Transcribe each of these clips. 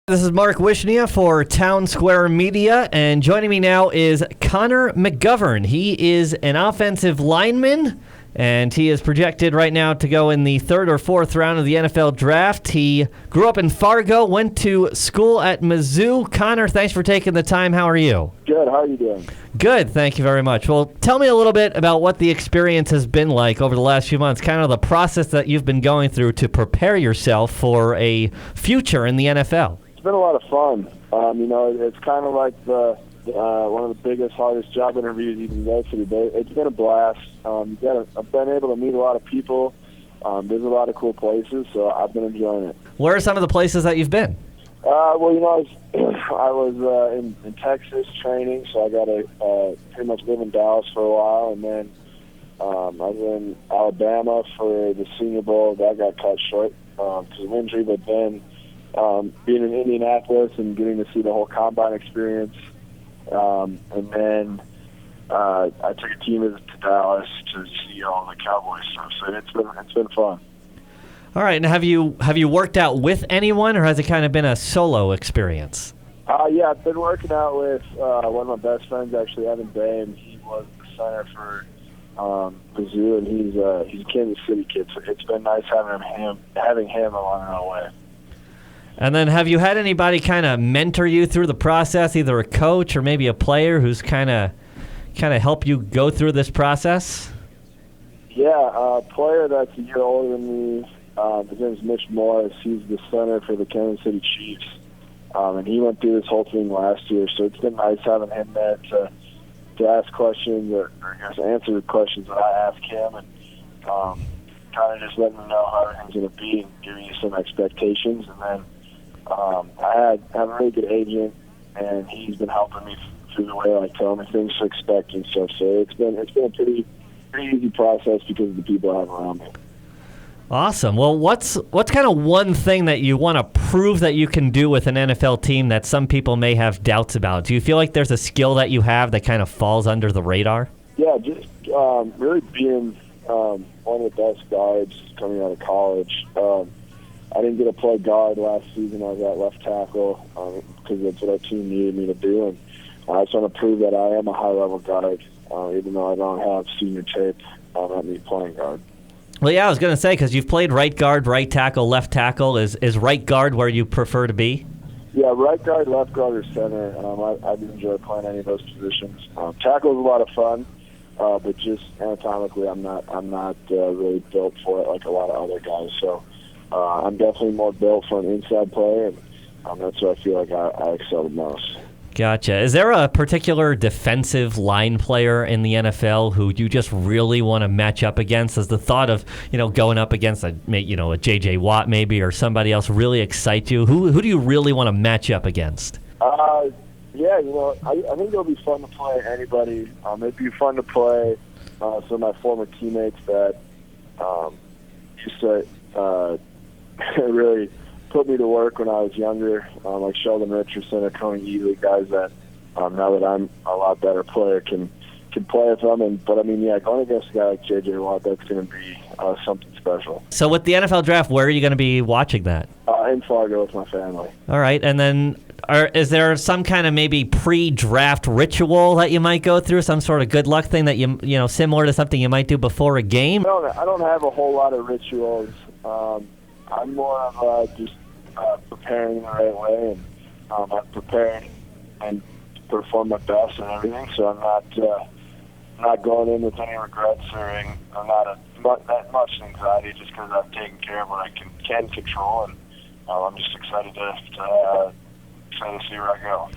This is Mark Wishnia for Townsquare Media, and joining me now is Connor McGovern. He is an offensive lineman, and he is projected right now to go in the third or fourth round of the NFL draft. He grew up in Fargo, went to school at Mizzou. Connor, thanks for taking the time. How are you? Good. How are you doing? Good. Thank you very much. Well, tell me a little bit about what the experience has been like over the last few months, kind of the process that you've been going through to prepare yourself for a future in the NFL. It's been a lot of fun. It's kind of like one of the biggest, hardest job interviews you can go to. But it's been a blast. I've been able to meet a lot of people. There's a lot of cool places, so I've been enjoying it. Where are some of the places that you've been? I was in Texas training, so I got to pretty much live in Dallas for a while, and then I was in Alabama for the Senior Bowl. That got cut short because of injury, but then being in Indianapolis and getting to see the whole combine experience, and then I took a team visit to Dallas to see all the Cowboys stuff. So it's been fun. All right, and have you worked out with anyone, or has it kind of been a solo experience? Yeah, I've been working out with one of my best friends, actually, Evan Bay, and he was the center for Mizzou, and he's a Kansas City kid. So it's been nice having him along the way. And then have you had anybody kind of mentor you through the process, either a coach or maybe a player who's kind of help you go through this process? Yeah, a player that's a year older than me. His name is Mitch Morris. He's the center for the Kansas City Chiefs. And he went through this whole thing last year, so it's been nice having him there to ask questions or I guess answer the questions that I ask him, and kind of just letting him know how everything's going to be and giving you some expectations. And then I have a really good agent, and he's been helping me through the way, like telling me things to expect and stuff. So it's been a pretty easy process because of the people I have around me. Awesome. Well, what's kind of one thing that you want to prove that you can do with an NFL team that some people may have doubts about? Do you feel like there's a skill that you have that kind of falls under the radar? Yeah, just really being one of the best guards coming out of college. I didn't get to play guard last season. I was at left tackle because that's what our team needed me to do. And I just want to prove that I am a high-level guard, even though I don't have senior tape at me playing guard. Well, yeah, I was going to say, because you've played right guard, right tackle, left tackle. Is right guard where you prefer to be? Yeah, right guard, left guard, or center. I do enjoy playing any of those positions. Tackle is a lot of fun, but just anatomically, I'm not really built for it like a lot of other guys. So I'm definitely more built for an inside player, and that's where I feel like I excel the most. Gotcha. Is there a particular defensive line player in the NFL who you just really want to match up against? Does the thought of going up against a J.J. Watt maybe or somebody else really excite you? Who do you really want to match up against? Yeah, I think it'll be fun to play anybody. It'd be fun to play some of my former teammates that used to really put me to work when I was younger, like Sheldon Richardson or Tony Ely, guys that now that I'm a lot better player can play with them. But going against a guy like J.J. Watt, that's going to be something special. So with the NFL draft, where are you going to be watching that? In Fargo with my family. All right, and then is there some kind of maybe pre-draft ritual that you might go through, some sort of good luck thing that you similar to something you might do before a game? I don't have a whole lot of rituals. I'm more of just preparing the right way, and I'm prepared and perform my best and everything. So I'm not going in with any regrets or not that much anxiety, just because I've taken care of what I can control, and I'm just excited to see where I go.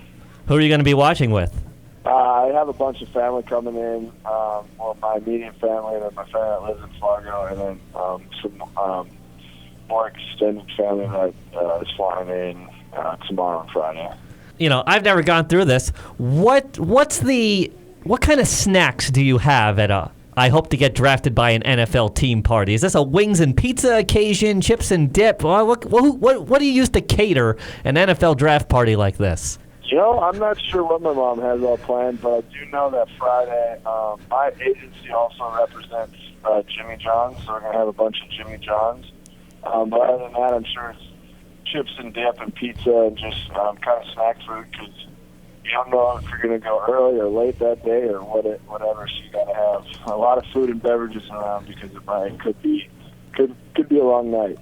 Who are you going to be watching with? I have a bunch of family coming in. My immediate family, and then my family that lives in Fargo, and then some more extended family that is flying in tomorrow and Friday. I've never gone through this. What kind of snacks do you have at I hope to get drafted by an NFL team party? Is this a wings and pizza occasion, chips and dip? What do you use to cater an NFL draft party like this? I'm not sure what my mom has all planned, but I do know that Friday, my agency also represents Jimmy John's, so we're going to have a bunch of Jimmy John's. But other than that, I'm sure it's chips and dip and pizza and just kind of snack food because you don't know if you're going to go early or late that day or whatever. So you got to have a lot of food and beverages around because it could be a long night.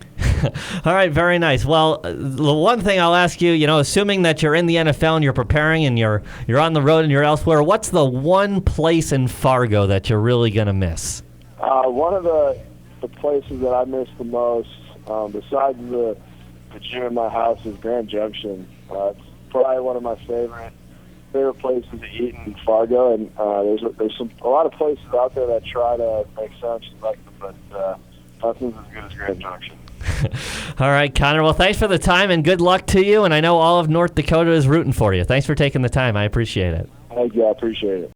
All right, very nice. Well, the one thing I'll ask you, assuming that you're in the NFL and you're preparing and you're on the road and you're elsewhere, what's the one place in Fargo that you're really going to miss? One of the places that I miss the most, besides the gym in my house, is Grand Junction. It's probably one of my favorite places to eat in Fargo, and there's a lot of places out there that try to make sandwiches like them, but nothing's as good as Grand Junction. All right, Connor. Well, thanks for the time, and good luck to you. And I know all of North Dakota is rooting for you. Thanks for taking the time. I appreciate it. Thank you. I appreciate it.